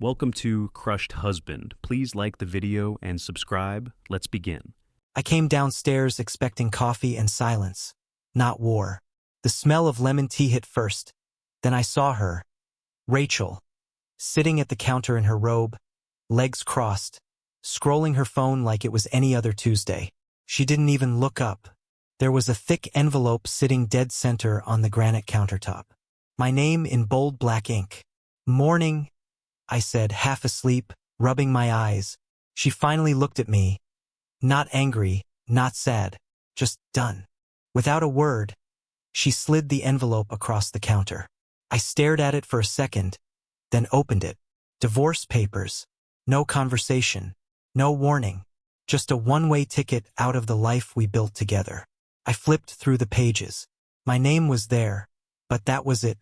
Welcome to Crushed Husband. Please like the video and subscribe. Let's begin. I came downstairs expecting coffee and silence, not war. The smell of lemon tea hit first. Then I saw her, Rachel, sitting at the counter in her robe, legs crossed, scrolling her phone like it was any other Tuesday. She didn't even look up. There was a thick envelope sitting dead center on the granite countertop. My name in bold black ink. Morning, I said, half asleep, rubbing my eyes. She finally looked at me. Not angry, not sad, just done. Without a word, she slid the envelope across the counter. I stared at it for a second, then opened it. Divorce papers. No conversation. No warning. Just a one-way ticket out of the life we built together. I flipped through the pages. My name was there, but that was it.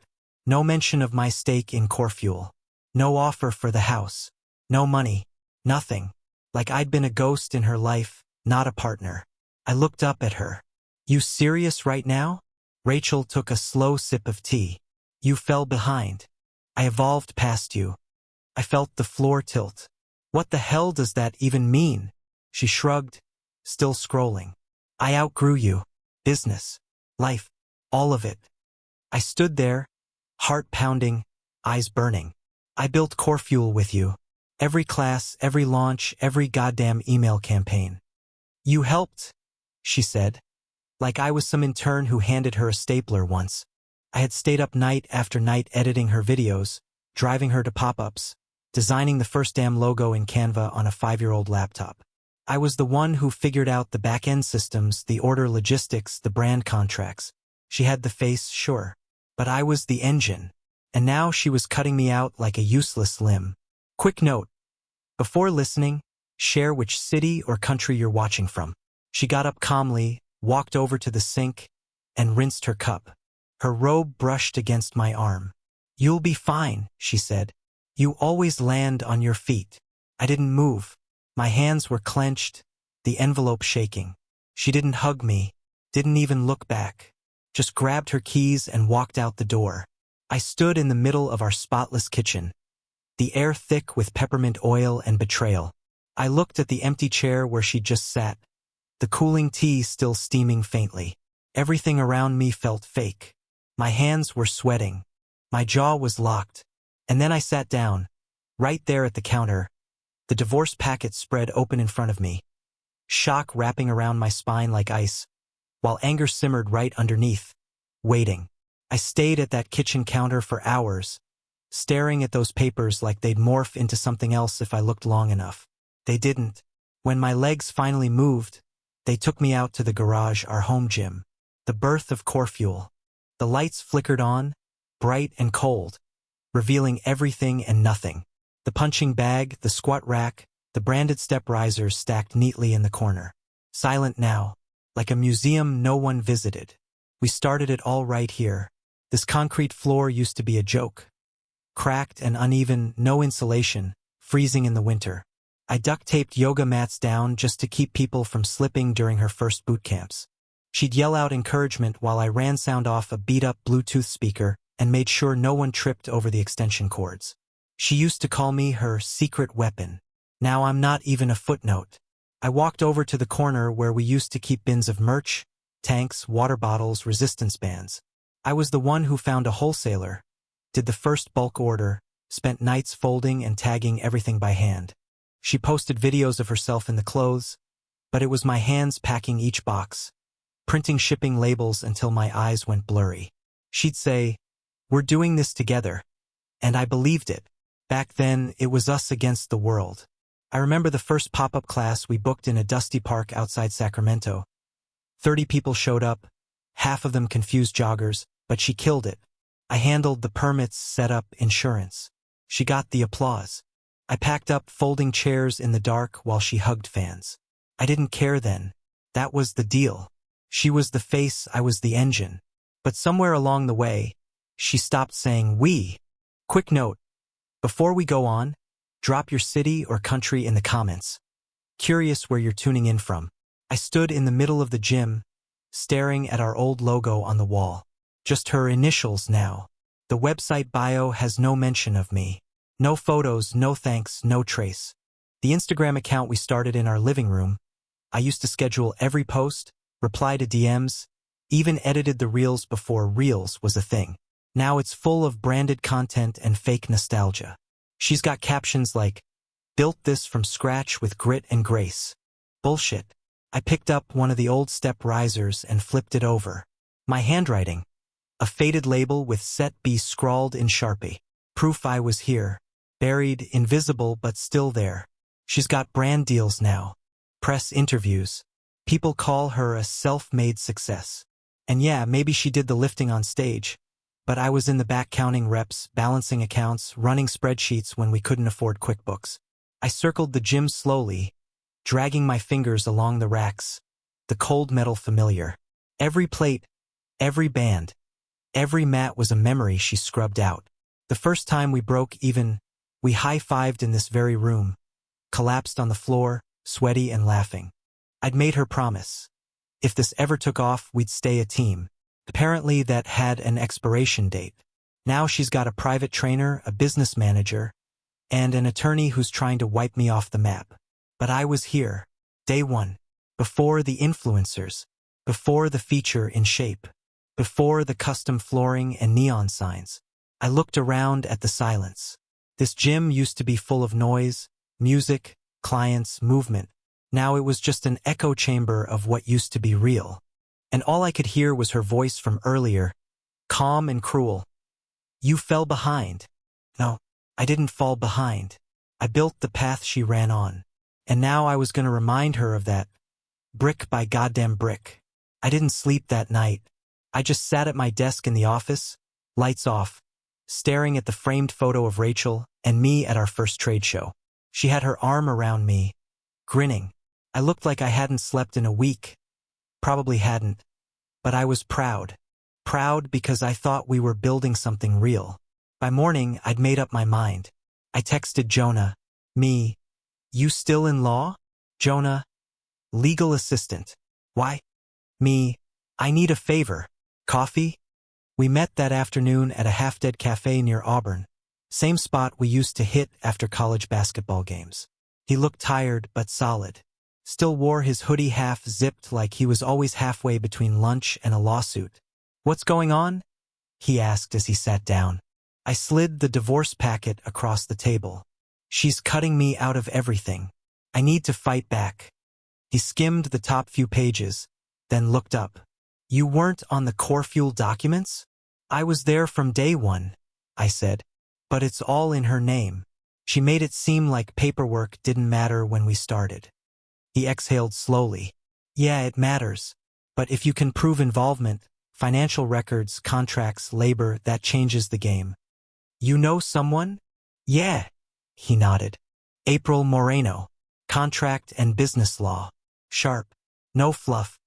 No mention of my stake in Courtroom. No offer for the house. No money. Nothing. Like I'd been a ghost in her life, not a partner. I looked up at her. You serious right now? Rachel took a slow sip of tea. You fell behind. I evolved past you. I felt the floor tilt. What the hell does that even mean? She shrugged, still scrolling. I outgrew you. Business. Life. All of it. I stood there, heart pounding, eyes burning. I built Courtroom with you. Every class, every launch, every goddamn email campaign. You helped, she said, like I was some intern who handed her a stapler once. I had stayed up night after night editing her videos, driving her to pop-ups, designing the first damn logo in Canva on a 5-year-old laptop. I was the one who figured out the back-end systems, the order logistics, the brand contracts. She had the face, sure, but I was the engine. And now she was cutting me out like a useless limb. Quick note. Before listening, share which city or country you're watching from. She got up calmly, walked over to the sink, and rinsed her cup. Her robe brushed against my arm. You'll be fine, she said. You always land on your feet. I didn't move. My hands were clenched, the envelope shaking. She didn't hug me, didn't even look back. Just grabbed her keys and walked out the door. I stood in the middle of our spotless kitchen, the air thick with peppermint oil and betrayal. I looked at the empty chair where she'd just sat, the cooling tea still steaming faintly. Everything around me felt fake. My hands were sweating. My jaw was locked. And then I sat down, right there at the counter, the divorce packet spread open in front of me. Shock wrapping around my spine like ice, while anger simmered right underneath, waiting. I stayed at that kitchen counter for hours, staring at those papers like they'd morph into something else if I looked long enough. They didn't. When my legs finally moved, they took me out to the garage, our home gym. The birth of Courtroom. The lights flickered on, bright and cold, revealing everything and nothing. The punching bag, the squat rack, the branded step risers stacked neatly in the corner. Silent now, like a museum no one visited. We started it all right here. This concrete floor used to be a joke. Cracked and uneven, no insulation, freezing in the winter. I duct-taped yoga mats down just to keep people from slipping during her first boot camps. She'd yell out encouragement while I ran sound off a beat-up Bluetooth speaker and made sure no one tripped over the extension cords. She used to call me her secret weapon. Now I'm not even a footnote. I walked over to the corner where we used to keep bins of merch, tanks, water bottles, resistance bands. I was the one who found a wholesaler, did the first bulk order, spent nights folding and tagging everything by hand. She posted videos of herself in the clothes, but it was my hands packing each box, printing shipping labels until my eyes went blurry. She'd say, "We're doing this together." And I believed it. Back then, it was us against the world. I remember the first pop-up class we booked in a dusty park outside Sacramento. 30 people showed up, half of them confused joggers, but she killed it. I handled the permits, set up, insurance. She got the applause. I packed up folding chairs in the dark while she hugged fans. I didn't care then. That was the deal. She was the face, I was the engine. But somewhere along the way, she stopped saying we. Quick note. Before we go on, drop your city or country in the comments. Curious where you're tuning in from. I stood in the middle of the gym, staring at our old logo on the wall. Just her initials now. The website bio has no mention of me. No photos, no thanks, no trace. The Instagram account we started in our living room. I used to schedule every post, reply to DMs, even edited the reels before reels was a thing. Now it's full of branded content and fake nostalgia. She's got captions like, "Built this from scratch with grit and grace." Bullshit. I picked up one of the old step risers and flipped it over. My handwriting. A faded label with Set B scrawled in Sharpie. Proof I was here. Buried, invisible, but still there. She's got brand deals now. Press interviews. People call her a self-made success. And yeah, maybe she did the lifting on stage, but I was in the back counting reps, balancing accounts, running spreadsheets when we couldn't afford QuickBooks. I circled the gym slowly, dragging my fingers along the racks, the cold metal familiar. Every plate, every band, every mat was a memory she scrubbed out. The first time we broke even, we high-fived in this very room, collapsed on the floor, sweaty and laughing. I'd made her promise. If this ever took off, we'd stay a team. Apparently that had an expiration date. Now she's got a private trainer, a business manager, and an attorney who's trying to wipe me off the map. But I was here, day one, before the influencers, before the feature in shape, before the custom flooring and neon signs. I looked around at the silence. This gym used to be full of noise, music, clients, movement. Now it was just an echo chamber of what used to be real. And all I could hear was her voice from earlier, calm and cruel. "You fell behind." No, I didn't fall behind. I built the path she ran on. And now I was going to remind her of that, brick by goddamn brick. I didn't sleep that night. I just sat at my desk in the office, lights off, staring at the framed photo of Rachel and me at our first trade show. She had her arm around me, grinning. I looked like I hadn't slept in a week. Probably hadn't. But I was proud. Proud because I thought we were building something real. By morning, I'd made up my mind. I texted Jonah. Me. "You still in law?" Jonah. "Legal assistant." Why? Me. "I need a favor." Coffee? We met that afternoon at a half-dead cafe near Auburn. Same spot we used to hit after college basketball games. He looked tired but solid. Still wore his hoodie half-zipped like he was always halfway between lunch and a lawsuit. "What's going on?" he asked as he sat down. I slid the divorce packet across the table. "She's cutting me out of everything. I need to fight back." He skimmed the top few pages, then looked up. "You weren't on the core fuel documents?" "I was there from day one," I said. "But it's all in her name." She made it seem like paperwork didn't matter when we started. He exhaled slowly. "Yeah, it matters. But if you can prove involvement, financial records, contracts, labor, that changes the game." "You know someone?" "Yeah." He nodded. "April Moreno. Contract and business law. Sharp. No fluff.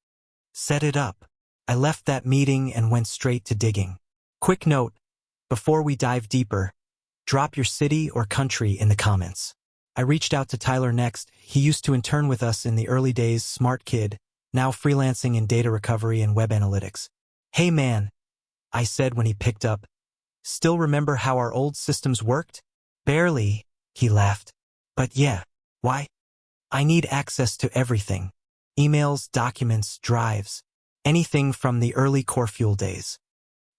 Set it up." I left that meeting and went straight to digging. Quick note, before we dive deeper, drop your city or country in the comments. I reached out to Tyler next. He used to intern with us in the early days, smart kid, now freelancing in data recovery and web analytics. "Hey man," I said when he picked up. "Still remember how our old systems worked?" "Barely," he laughed. "But yeah, why?" "I need access to everything. Emails, documents, drives. Anything from the early core fuel days."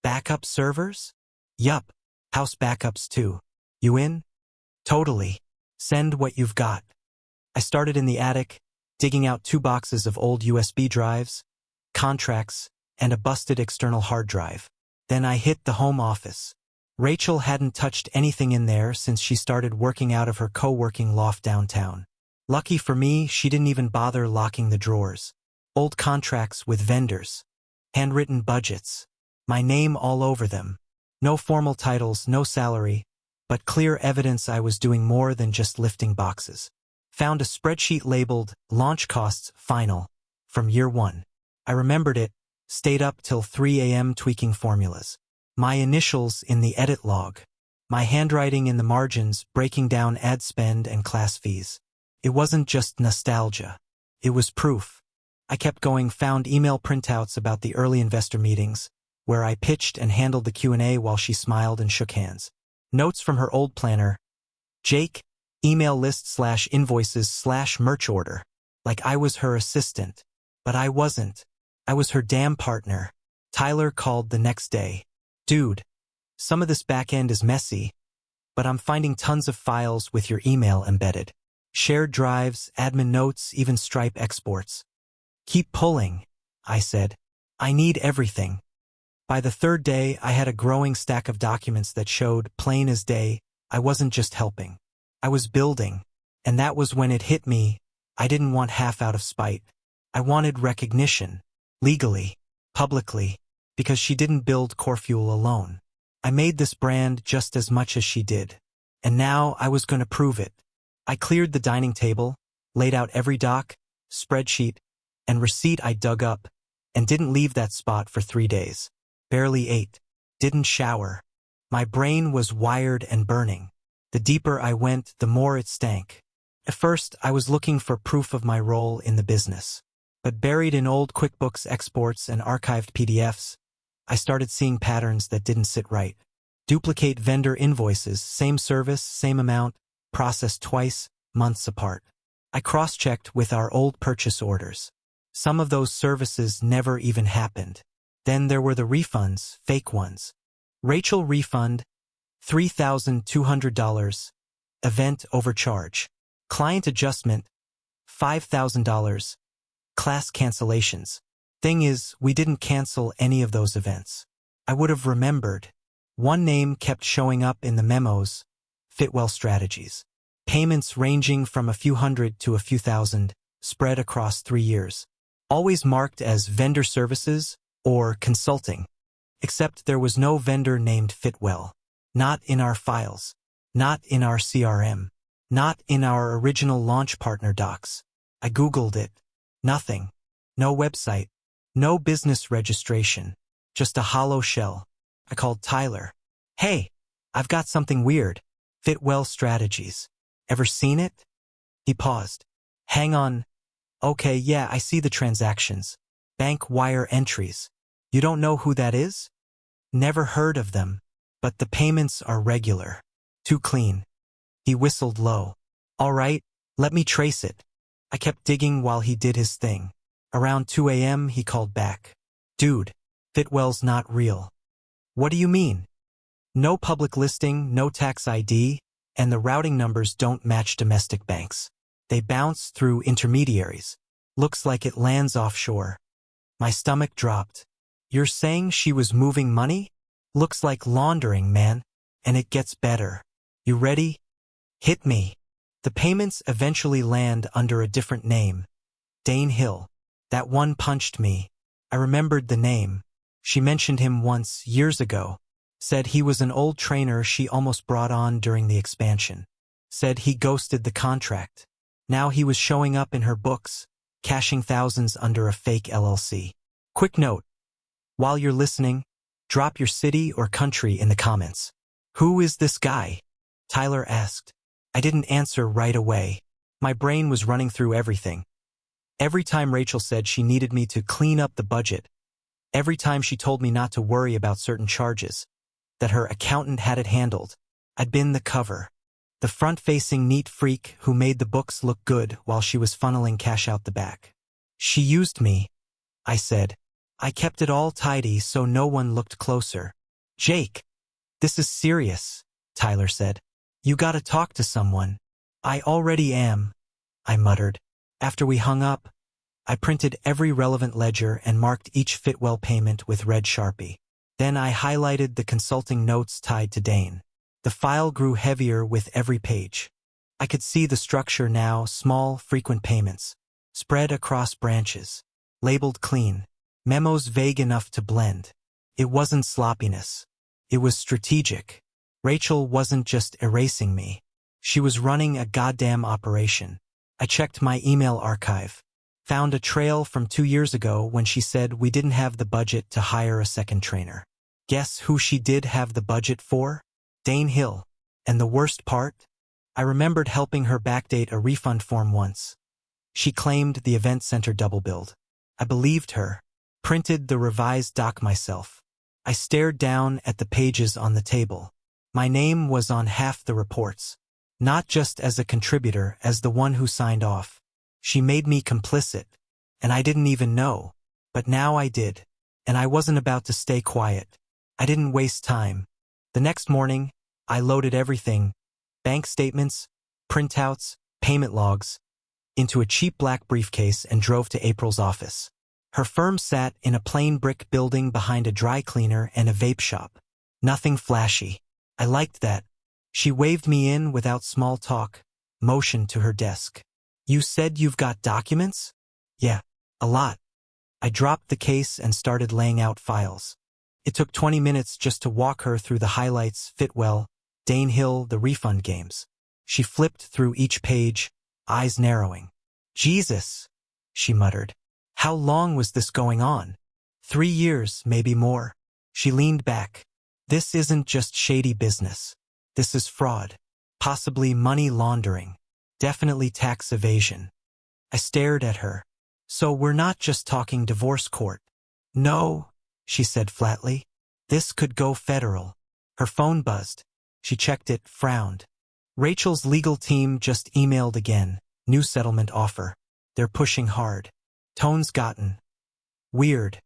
"Backup servers?" "Yup. House backups too. You in?" "Totally. Send what you've got." I started in the attic, digging out 2 boxes of old USB drives, contracts, and a busted external hard drive. Then I hit the home office. Rachel hadn't touched anything in there since she started working out of her co-working loft downtown. Lucky for me, she didn't even bother locking the drawers. Old contracts with vendors. Handwritten budgets. My name all over them. No formal titles, no salary, but clear evidence I was doing more than just lifting boxes. Found a spreadsheet labeled Launch Costs Final from year 1. I remembered it, stayed up till 3 a.m. tweaking formulas. My initials in the edit log. My handwriting in the margins breaking down ad spend and class fees. It wasn't just nostalgia. It was proof. I kept going, found email printouts about the early investor meetings, where I pitched and handled the Q&A while she smiled and shook hands. Notes from her old planner, Jake, email list/invoices/merch order. Like I was her assistant. But I wasn't. I was her damn partner. Tyler called the next day. Dude, some of this back end is messy, but I'm finding tons of files with your email embedded. Shared drives, admin notes, even Stripe exports. Keep pulling, I said. I need everything. By the third day, I had a growing stack of documents that showed, plain as day, I wasn't just helping. I was building. And that was when it hit me. I didn't want half out of spite. I wanted recognition. Legally. Publicly. Because she didn't build Courtroom alone. I made this brand just as much as she did. And now I was going to prove it. I cleared the dining table, laid out every doc, spreadsheet, and receipt I dug up, and didn't leave that spot for 3 days. Barely ate. Didn't shower. My brain was wired and burning. The deeper I went, the more it stank. At first, I was looking for proof of my role in the business. But buried in old QuickBooks exports and archived PDFs, I started seeing patterns that didn't sit right. Duplicate vendor invoices, same service, same amount, processed twice, months apart. I cross-checked with our old purchase orders. Some of those services never even happened. Then there were the refunds, fake ones. Rachel refund, $3,200. Event overcharge. Client adjustment, $5,000. Class cancellations. Thing is, we didn't cancel any of those events. I would have remembered. One name kept showing up in the memos, Fitwell Strategies. Payments ranging from a few hundred to a few thousand, spread across 3 years. Always marked as vendor services or consulting. Except there was no vendor named Fitwell. Not in our files. Not in our CRM. Not in our original launch partner docs. I Googled it. Nothing. No website. No business registration. Just a hollow shell. I called Tyler. Hey, I've got something weird. Fitwell Strategies. Ever seen it? He paused. Hang on. Okay, yeah, I see the transactions. Bank wire entries. You don't know who that is? Never heard of them. But the payments are regular. Too clean. He whistled low. All right, let me trace it. I kept digging while he did his thing. Around 2 a.m. he called back. Dude, Fitwell's not real. What do you mean? No public listing, no tax ID, and the routing numbers don't match domestic banks. They bounce through intermediaries. Looks like it lands offshore. My stomach dropped. You're saying she was moving money? Looks like laundering, man. And it gets better. You ready? Hit me. The payments eventually land under a different name. Dane Hill. That one punched me. I remembered the name. She mentioned him once, years ago. Said he was an old trainer she almost brought on during the expansion. Said he ghosted the contract. Now he was showing up in her books, cashing thousands under a fake LLC. Quick note. While you're listening, drop your city or country in the comments. Who is this guy? Tyler asked. I didn't answer right away. My brain was running through everything. Every time Rachel said she needed me to clean up the budget. Every time she told me not to worry about certain charges. That her accountant had it handled. I'd been the cover. The front-facing neat freak who made the books look good while she was funneling cash out the back. She used me, I said. I kept it all tidy so no one looked closer. Jake, this is serious, Tyler said. You gotta talk to someone. I already am, I muttered. After we hung up, I printed every relevant ledger and marked each Fitwell payment with red Sharpie. Then I highlighted the consulting notes tied to Dane. The file grew heavier with every page. I could see the structure now, small, frequent payments, spread across branches, labeled clean, memos vague enough to blend. It wasn't sloppiness. It was strategic. Rachel wasn't just erasing me. She was running a goddamn operation. I checked my email archive. Found a trail from 2 years ago when she said we didn't have the budget to hire a second trainer. Guess who she did have the budget for? Dane Hill. And the worst part? I remembered helping her backdate a refund form once. She claimed the event center double billed. I believed her. Printed the revised doc myself. I stared down at the pages on the table. My name was on half the reports. Not just as a contributor, as the one who signed off. She made me complicit, and I didn't even know. But now I did, and I wasn't about to stay quiet. I didn't waste time. The next morning, I loaded everything, bank statements, printouts, payment logs, into a cheap black briefcase and drove to April's office. Her firm sat in a plain brick building behind a dry cleaner and a vape shop. Nothing flashy. I liked that. She waved me in without small talk, motioned to her desk. You said you've got documents? Yeah, a lot. I dropped the case and started laying out files. It took 20 minutes just to walk her through the highlights: Fitwell, Dane Hill, the refund games. She flipped through each page, eyes narrowing. Jesus, she muttered. How long was this going on? 3 years, maybe more. She leaned back. This isn't just shady business. This is fraud. Possibly money laundering. Definitely tax evasion. I stared at her. So we're not just talking divorce court. No, she said flatly. This could go federal. Her phone buzzed. She checked it, frowned. Rachel's legal team just emailed again. New settlement offer. They're pushing hard. Tone's gotten weird.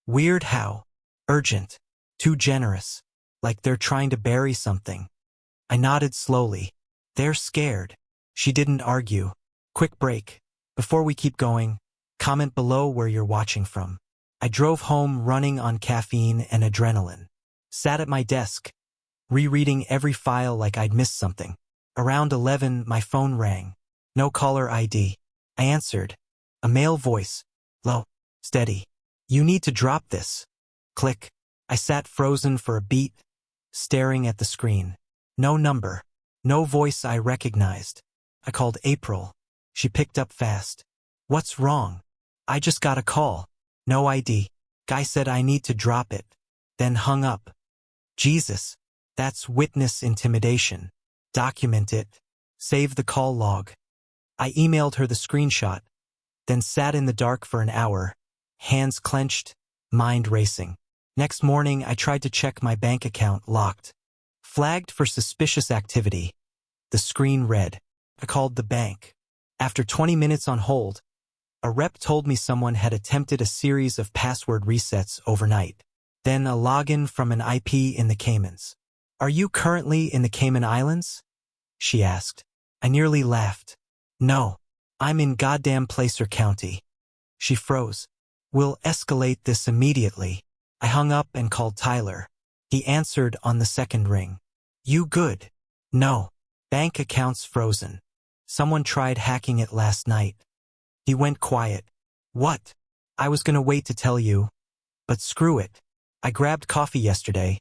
Weird how? Urgent. Too generous. Like they're trying to bury something. I nodded slowly. They're scared. She didn't argue. Quick break. Before we keep going, comment below where you're watching from. I drove home running on caffeine and adrenaline. Sat at my desk, rereading every file like I'd missed something. Around 11, my phone rang. No caller ID. I answered. A male voice. Low. Steady. You need to drop this. Click. I sat frozen for a beat, staring at the screen. No number. No voice I recognized. I called April. She picked up fast. What's wrong? I just got a call. No ID. Guy said I need to drop it. Then hung up. Jesus. That's witness intimidation. Document it. Save the call log. I emailed her the screenshot, then sat in the dark for an hour, hands clenched, mind racing. Next morning, I tried to check my bank account, locked. Flagged for suspicious activity. The screen read. I called the bank. After 20 minutes on hold, a rep told me someone had attempted a series of password resets overnight. Then a login from an IP in the Caymans. Are you currently in the Cayman Islands? She asked. I nearly laughed. No, I'm in goddamn Placer County. She froze. We'll escalate this immediately. I hung up and called Tyler. He answered on the second ring. You good? No. Bank account's frozen. Someone tried hacking it last night. He went quiet. What? I was gonna wait to tell you. But screw it. I grabbed coffee yesterday.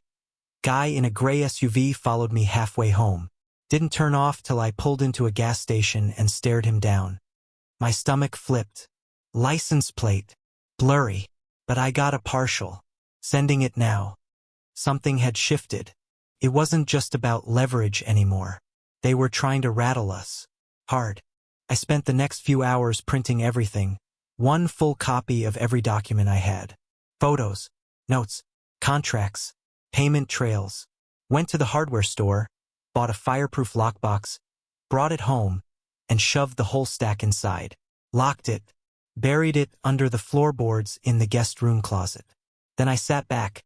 Guy in a gray SUV followed me halfway home. Didn't turn off till I pulled into a gas station and stared him down. My stomach flipped. License plate. Blurry. But I got a partial. Sending it now. Something had shifted. It wasn't just about leverage anymore. They were trying to rattle us. Hard. I spent the next few hours printing everything. One full copy of every document I had. Photos, notes, contracts, payment trails. Went to the hardware store, bought a fireproof lockbox, brought it home, and shoved the whole stack inside. Locked it, buried it under the floorboards in the guest room closet. Then I sat back,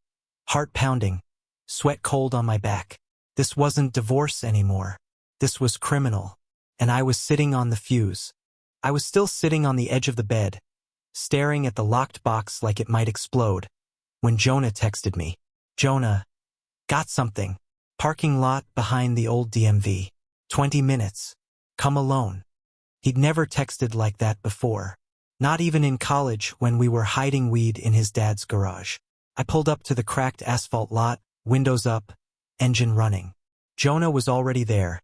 heart pounding, sweat cold on my back. This wasn't divorce anymore. This was criminal. And I was sitting on the fuse. I was still sitting on the edge of the bed, staring at the locked box like it might explode, when Jonah texted me. Jonah, got something. Parking lot behind the old DMV. 20 minutes. Come alone. He'd never texted like that before. Not even in college when we were hiding weed in his dad's garage. I pulled up to the cracked asphalt lot, windows up, engine running. Jonah was already there,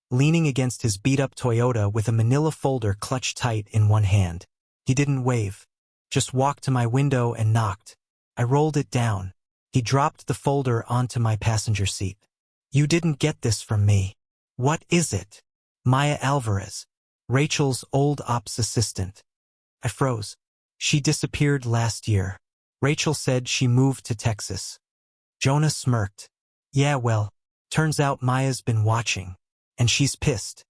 leaning against his beat-up Toyota with a manila folder clutched tight in one hand. He didn't wave, just walked to my window and knocked. I rolled it down. He dropped the folder onto my passenger seat. You didn't get this from me. What is it? Maya Alvarez, Rachel's old ops assistant. I froze. She disappeared last year. Rachel said she moved to Texas. Jonah smirked. Yeah, well, turns out Maya's been watching. and she's pissed.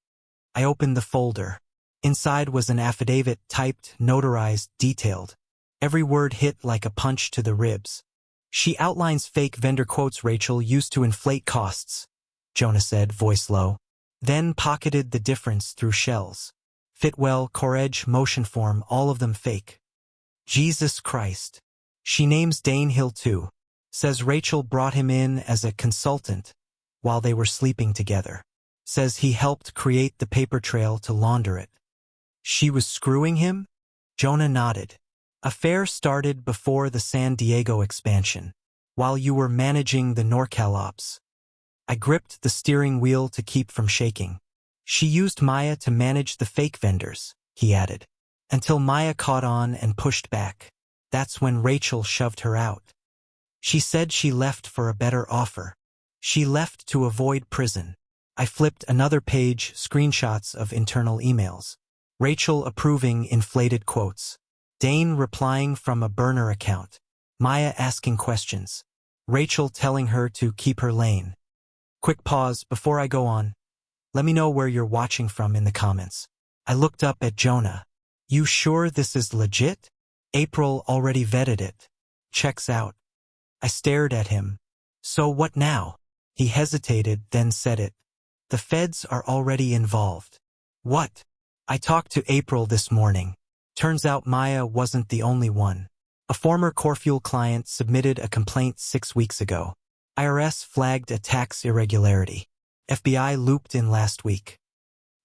I opened the folder. Inside was an affidavit, typed, notarized, detailed. Every word hit like a punch to the ribs. She outlines fake vendor quotes Rachel used to inflate costs, Jonah said, voice low. Then pocketed the difference through shells. Fitwell, Corege, Motionform, all of them fake. Jesus Christ. She names Dane Hill too. Says Rachel brought him in as a consultant while they were sleeping together. Says he helped create the paper trail to launder it. She was screwing him? Jonah nodded. Affair started before the San Diego expansion, while you were managing the NorCal ops. I gripped the steering wheel to keep from shaking. She used Maya to manage the fake vendors, he added, until Maya caught on and pushed back. That's when Rachel shoved her out. She said she left for a better offer. She left to avoid prison. I flipped another page, screenshots of internal emails. Rachel approving inflated quotes. Dane replying from a burner account. Maya asking questions. Rachel telling her to keep her lane. Quick pause before I go on. Let me know where you're watching from in the comments. I looked up at Jonah. You sure this is legit? April already vetted it. Checks out. I stared at him. So what now? He hesitated, then said it. The feds are already involved. What? I talked to April this morning. Turns out Maya wasn't the only one. A former Courtroom client submitted a complaint 6 weeks ago. IRS flagged a tax irregularity. FBI looped in last week.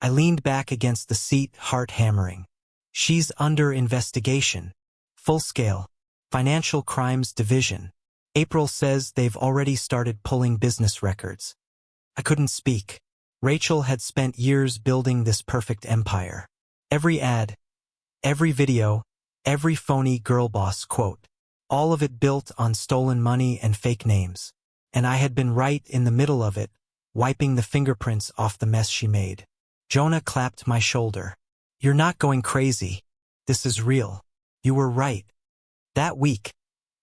I leaned back against the seat, heart hammering. She's under investigation. Full scale. Financial Crimes Division. April says they've already started pulling business records. I couldn't speak. Rachel had spent years building this perfect empire. Every ad, every video, every phony girl boss quote. All of it built on stolen money and fake names. And I had been right in the middle of it, wiping the fingerprints off the mess she made. Jonah clapped my shoulder. You're not going crazy. This is real. You were right. That week,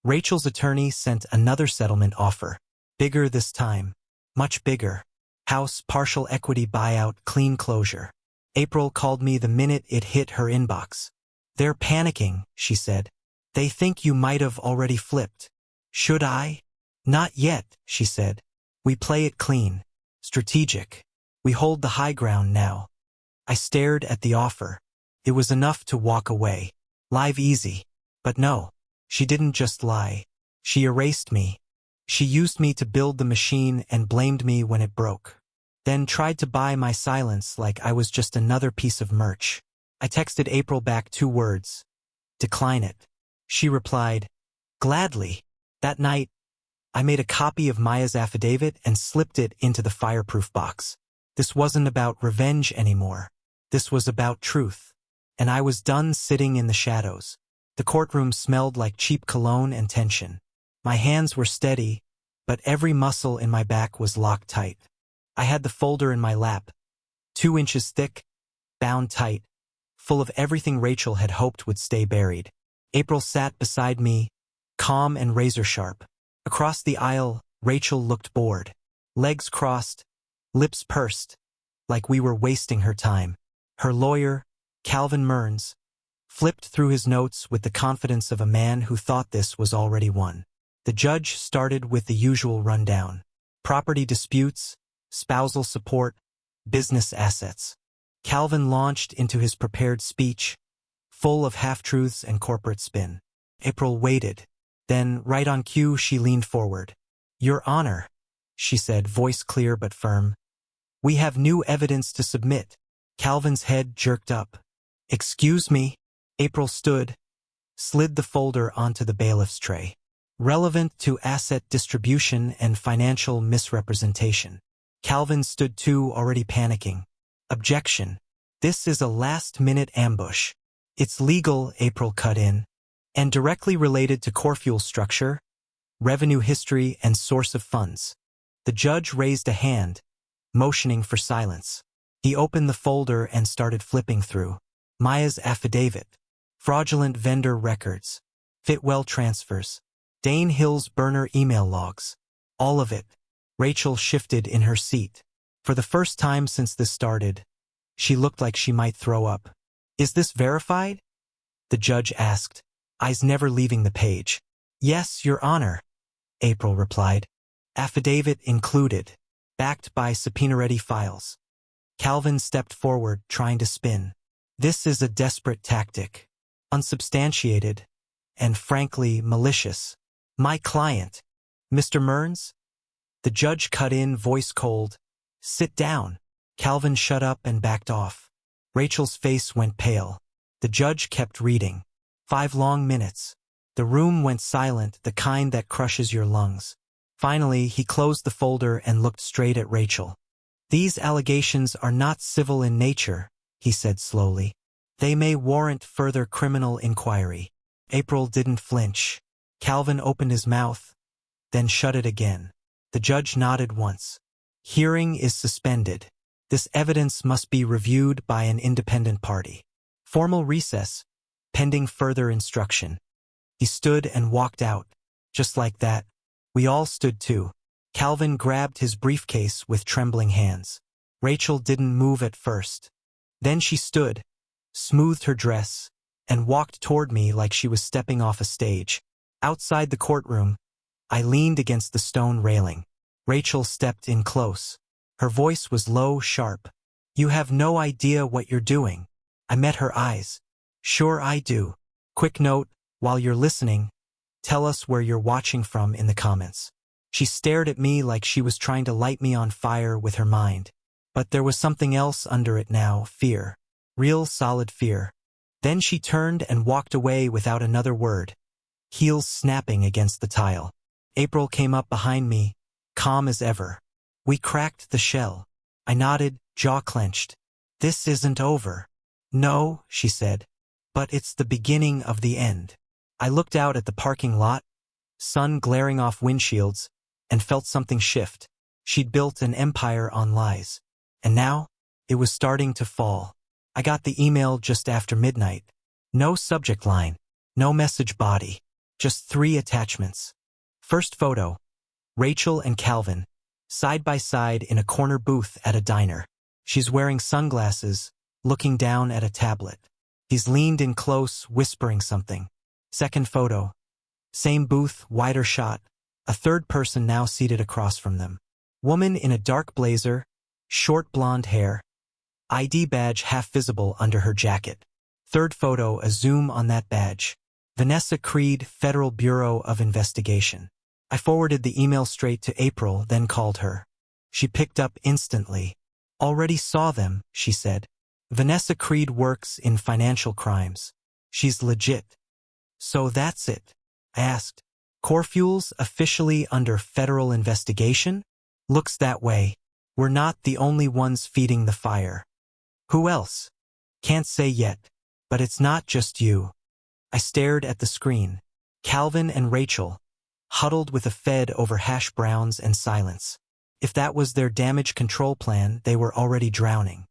Rachel's attorney sent another settlement offer. Bigger this time. Much bigger. House, partial equity buyout, clean closure. April called me the minute it hit her inbox. They're panicking, she said. They think you might have already flipped. Should I? Not yet, she said. We play it clean. Strategic. We hold the high ground now. I stared at the offer. It was enough to walk away. Live easy. But no, she didn't just lie. She erased me. She used me to build the machine and blamed me when it broke. Then tried to buy my silence like I was just another piece of merch. I texted April back 2 words. Decline it. She replied, gladly. That night, I made a copy of Maya's affidavit and slipped it into the fireproof box. This wasn't about revenge anymore. This was about truth. And I was done sitting in the shadows. The courtroom smelled like cheap cologne and tension. My hands were steady, but every muscle in my back was locked tight. I had the folder in my lap, 2 inches thick, bound tight, full of everything Rachel had hoped would stay buried. April sat beside me, calm and razor-sharp. Across the aisle, Rachel looked bored. Legs crossed, lips pursed, like we were wasting her time. Her lawyer, Calvin Mearns, flipped through his notes with the confidence of a man who thought this was already won. The judge started with the usual rundown. Property disputes, spousal support, business assets. Calvin launched into his prepared speech, full of half-truths and corporate spin. April waited. Then, right on cue, she leaned forward. Your Honor, she said, voice clear but firm. We have new evidence to submit. Calvin's head jerked up. Excuse me? April stood, slid the folder onto the bailiff's tray. Relevant to asset distribution and financial misrepresentation. Calvin stood too, already panicking. Objection. This is a last-minute ambush. It's legal, April cut in, and directly related to Courfuel's structure, revenue history, and source of funds. The judge raised a hand, motioning for silence. He opened the folder and started flipping through. Maya's affidavit, fraudulent vendor records, Fitwell transfers, Dane Hill's burner email logs. All of it. Rachel shifted in her seat. For the first time since this started, she looked like she might throw up. Is this verified? The judge asked, eyes never leaving the page. Yes, Your Honor, April replied. Affidavit included, backed by subpoena-ready files. Calvin stepped forward, trying to spin. This is a desperate tactic, unsubstantiated, and frankly malicious. My client, Mr. Mearns? The judge cut in, voice cold. Sit down. Calvin shut up and backed off. Rachel's face went pale. The judge kept reading. 5 long minutes. The room went silent, the kind that crushes your lungs. Finally, he closed the folder and looked straight at Rachel. These allegations are not civil in nature, he said slowly. They may warrant further criminal inquiry. April didn't flinch. Calvin opened his mouth, then shut it again. The judge nodded once. Hearing is suspended. This evidence must be reviewed by an independent party. Formal recess, pending further instruction. He stood and walked out. Just like that, we all stood too. Calvin grabbed his briefcase with trembling hands. Rachel didn't move at first. Then she stood, smoothed her dress, and walked toward me like she was stepping off a stage. Outside the courtroom, I leaned against the stone railing. Rachel stepped in close. Her voice was low, sharp. You have no idea what you're doing. I met her eyes. Sure I do. Quick note, while you're listening, tell us where you're watching from in the comments. She stared at me like she was trying to light me on fire with her mind. But there was something else under it now, fear. Real solid fear. Then she turned and walked away without another word, heels snapping against the tile. April came up behind me, calm as ever. We cracked the shell. I nodded, jaw clenched. This isn't over. No, she said. But it's the beginning of the end. I looked out at the parking lot, sun glaring off windshields, and felt something shift. She'd built an empire on lies. And now, it was starting to fall. I got the email just after midnight. No subject line, no message body, just 3 attachments. First photo, Rachel and Calvin, side by side in a corner booth at a diner. She's wearing sunglasses, looking down at a tablet. He's leaned in close, whispering something. Second photo, same booth, wider shot, a third person now seated across from them. Woman in a dark blazer, short blonde hair, ID badge half visible under her jacket. Third photo, a zoom on that badge. Vanessa Creed, Federal Bureau of Investigation. I forwarded the email straight to April, then called her. She picked up instantly. Already saw them, she said. Vanessa Creed works in financial crimes. She's legit. So that's it? I asked. Courfuel's officially under federal investigation? Looks that way. We're not the only ones feeding the fire. Who else? Can't say yet. But it's not just you. I stared at the screen. Calvin and Rachel, huddled with a Fed over hash browns and silence. If that was their damage control plan, they were already drowning.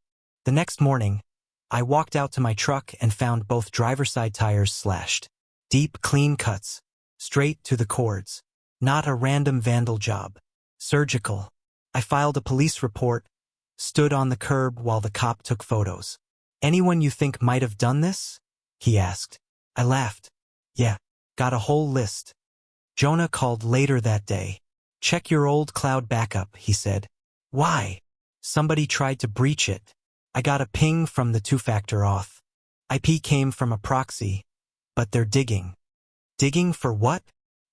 The next morning, I walked out to my truck and found both driver's side tires slashed. Deep, clean cuts, straight to the cords. Not a random vandal job. Surgical. I filed a police report, stood on the curb while the cop took photos. Anyone you think might have done this? He asked. I laughed. Yeah, got a whole list. Jonah called later that day. Check your old cloud backup, he said. Why? Somebody tried to breach it. I got a ping from the 2-factor auth. IP came from a proxy, but they're digging. Digging for what?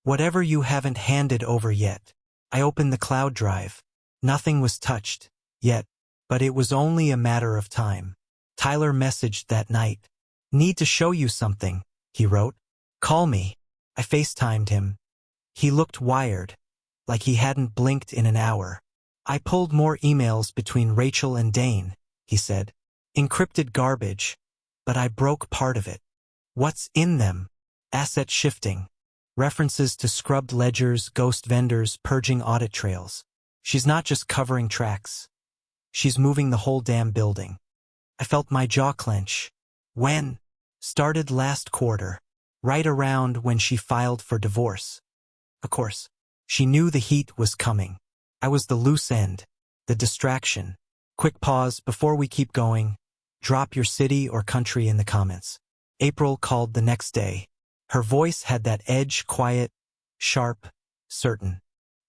Whatever you haven't handed over yet. I opened the cloud drive. Nothing was touched, yet, but it was only a matter of time. Tyler messaged that night. Need to show you something, he wrote. Call me. I FaceTimed him. He looked wired, like he hadn't blinked in an hour. I pulled more emails between Rachel and Dane, he said. Encrypted garbage, but I broke part of it. What's in them? Asset shifting. References to scrubbed ledgers, ghost vendors, purging audit trails. She's not just covering tracks. She's moving the whole damn building. I felt my jaw clench. When? Started last quarter, right around when she filed for divorce. Of course, she knew the heat was coming. I was the loose end. The distraction. Quick pause before we keep going. Drop your city or country in the comments. April called the next day. Her voice had that edge, quiet, sharp, certain.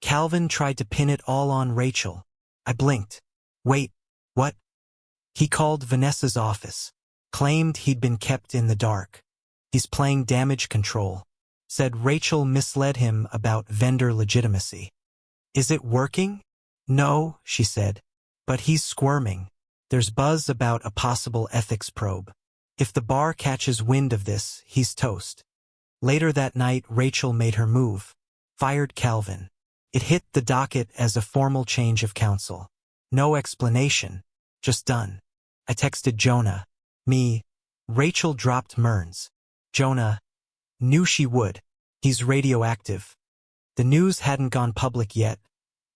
Calvin tried to pin it all on Rachel. I blinked. Wait, what? He called Vanessa's office. Claimed he'd been kept in the dark. He's playing damage control. Said Rachel misled him about vendor legitimacy. Is it working? No, she said. But he's squirming. There's buzz about a possible ethics probe. If the bar catches wind of this, he's toast. Later that night, Rachel made her move. Fired Calvin. It hit the docket as a formal change of counsel. No explanation. Just done. I texted Jonah. Me. Rachel dropped Mearns. Jonah. Knew she would. He's radioactive. The news hadn't gone public yet,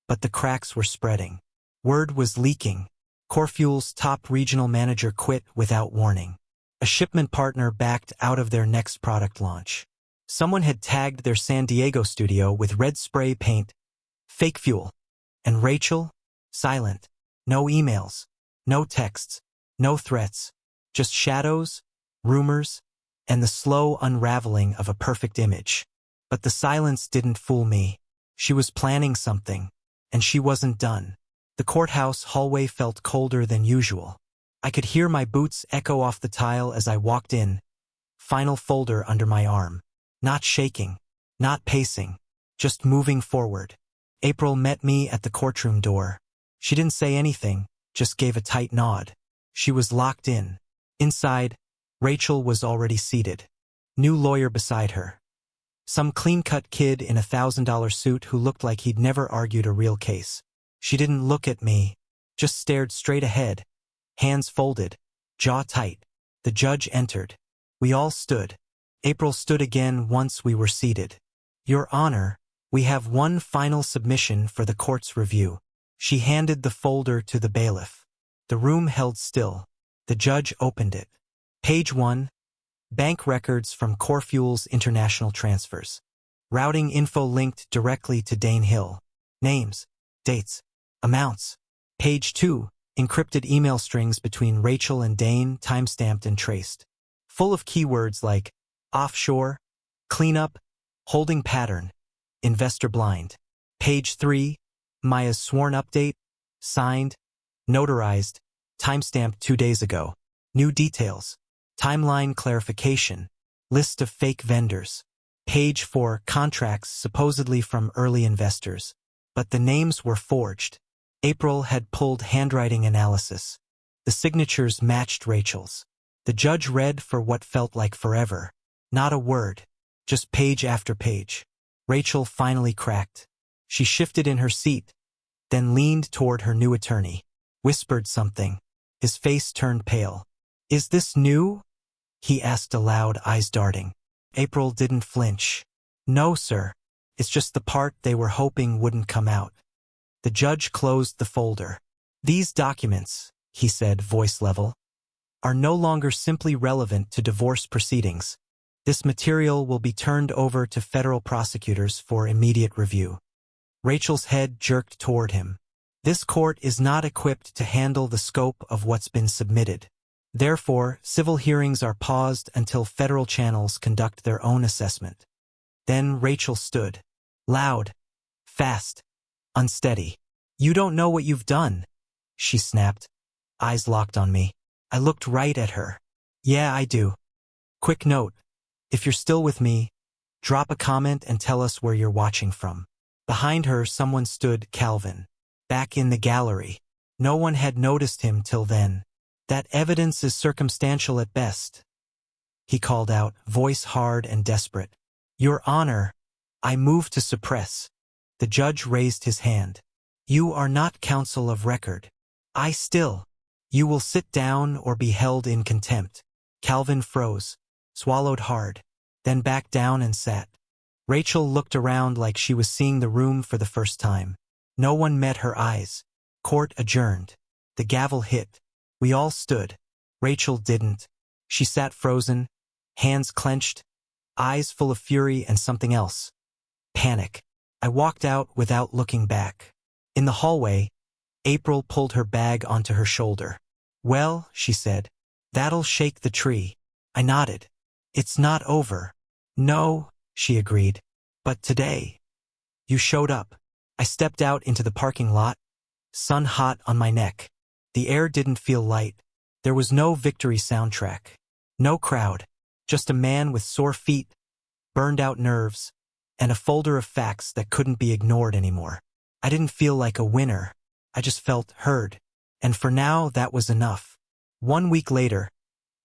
but the cracks were spreading. Word was leaking. Courtroom's top regional manager quit without warning. A shipment partner backed out of their next product launch. Someone had tagged their San Diego studio with red spray paint, fake fuel. And Rachel? Silent. No emails. No texts. No threats. Just shadows, rumors, and the slow unraveling of a perfect image. But the silence didn't fool me. She was planning something, and she wasn't done. The courthouse hallway felt colder than usual. I could hear my boots echo off the tile as I walked in, final folder under my arm. Not shaking, not pacing, just moving forward. April met me at the courtroom door. She didn't say anything, just gave a tight nod. She was locked in. Inside, Rachel was already seated. New lawyer beside her. Some clean-cut kid in a $1,000 suit who looked like he'd never argued a real case. She didn't look at me, just stared straight ahead, hands folded, jaw tight. The judge entered. We all stood. April stood again once we were seated. Your Honor, we have one final submission for the court's review. She handed the folder to the bailiff. The room held still. The judge opened it. Page 1. Bank records from Courtroom's international transfers. Routing info linked directly to Dane Hill. Names, dates, amounts. Page 2. Encrypted email strings between Rachel and Dane, timestamped and traced. Full of keywords like offshore, cleanup, holding pattern, investor blind. Page 3. Maya's sworn update, signed, notarized, timestamped 2 days ago. New details. Timeline clarification. List of fake vendors. Page 4. Contracts supposedly from early investors. But the names were forged. April had pulled handwriting analysis. The signatures matched Rachel's. The judge read for what felt like forever. Not a word. Just page after page. Rachel finally cracked. She shifted in her seat, then leaned toward her new attorney. Whispered something. His face turned pale. Is this new? He asked aloud, eyes darting. April didn't flinch. No, sir. It's just the part they were hoping wouldn't come out. The judge closed the folder. These documents, he said, voice level, are no longer simply relevant to divorce proceedings. This material will be turned over to federal prosecutors for immediate review. Rachel's head jerked toward him. This court is not equipped to handle the scope of what's been submitted. Therefore, civil hearings are paused until federal channels conduct their own assessment. Then Rachel stood. Loud. Fast. Unsteady. You don't know what you've done, she snapped. Eyes locked on me. I looked right at her. Yeah, I do. Quick note. If you're still with me, drop a comment and tell us where you're watching from. Behind her, someone stood, Calvin. Back in the gallery. No one had noticed him till then. That evidence is circumstantial at best. He called out, voice hard and desperate. Your Honor, I move to suppress. The judge raised his hand. You are not counsel of record. I still. You will sit down or be held in contempt. Calvin froze, swallowed hard, then backed down and sat. Rachel looked around like she was seeing the room for the first time. No one met her eyes. Court adjourned. The gavel hit. We all stood. Rachel didn't. She sat frozen, hands clenched, eyes full of fury and something else. Panic. I walked out without looking back. In the hallway, April pulled her bag onto her shoulder. "Well," she said, "that'll shake the tree." I nodded. "It's not over." "No," she agreed. "But today, you showed up." I stepped out into the parking lot, sun hot on my neck. The air didn't feel light. There was no victory soundtrack. No crowd. Just a man with sore feet, burned out nerves, and a folder of facts that couldn't be ignored anymore. I didn't feel like a winner. I just felt heard. And for now, that was enough. 1 week later,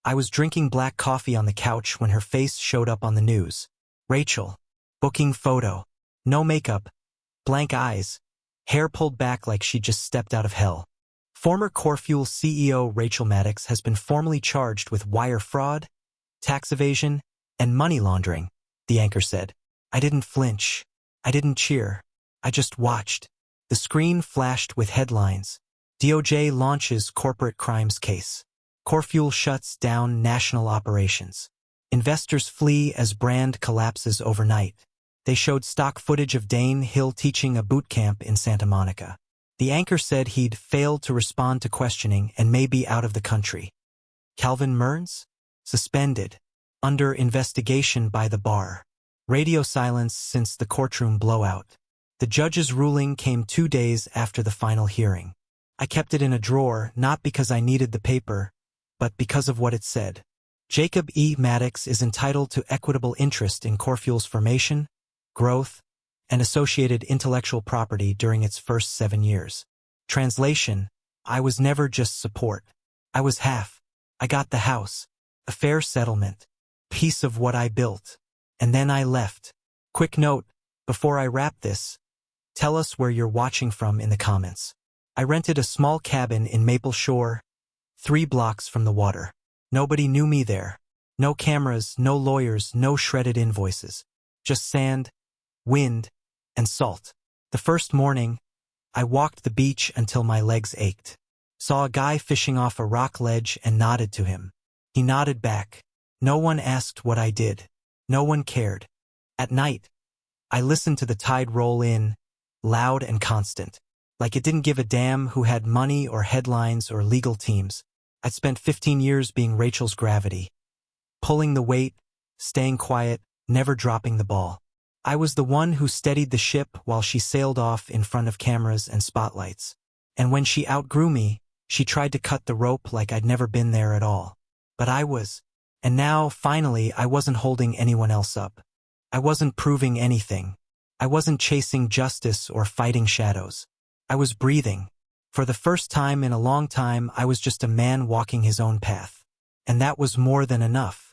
I was drinking black coffee on the couch when her face showed up on the news. Rachel. Booking photo. No makeup. Blank eyes. Hair pulled back like she'd just stepped out of hell. Former Courtroom CEO Rachel Maddox has been formally charged with wire fraud, tax evasion, and money laundering, the anchor said. I didn't flinch. I didn't cheer. I just watched. The screen flashed with headlines. DOJ launches corporate crimes case. Courtroom shuts down national operations. Investors flee as brand collapses overnight. They showed stock footage of Dane Hill teaching a boot camp in Santa Monica. The anchor said he'd failed to respond to questioning and may be out of the country. Calvin Mearns? Suspended. Under investigation by the bar. Radio silence since the courtroom blowout. The judge's ruling came 2 days after the final hearing. I kept it in a drawer, not because I needed the paper, but because of what it said. Jacob E. Maddox is entitled to equitable interest in Courtroom's formation, growth, and associated intellectual property during its first 7 years. Translation: I was never just support. I was half. I got the house, a fair settlement, piece of what I built, and then I left. Quick note, before I wrap this, tell us where you're watching from in the comments. I rented a small cabin in Maple Shore, 3 blocks from the water. Nobody knew me there. No cameras, no lawyers, no shredded invoices. Just sand, wind, and salt. The first morning, I walked the beach until my legs ached. Saw a guy fishing off a rock ledge and nodded to him. He nodded back. No one asked what I did. No one cared. At night, I listened to the tide roll in, loud and constant. Like it didn't give a damn who had money or headlines or legal teams. I'd spent 15 years being Rachel's gravity. Pulling the weight, staying quiet, never dropping the ball. I was the one who steadied the ship while she sailed off in front of cameras and spotlights. And when she outgrew me, she tried to cut the rope like I'd never been there at all. But I was. And now, finally, I wasn't holding anyone else up. I wasn't proving anything. I wasn't chasing justice or fighting shadows. I was breathing. For the first time in a long time, I was just a man walking his own path. And that was more than enough.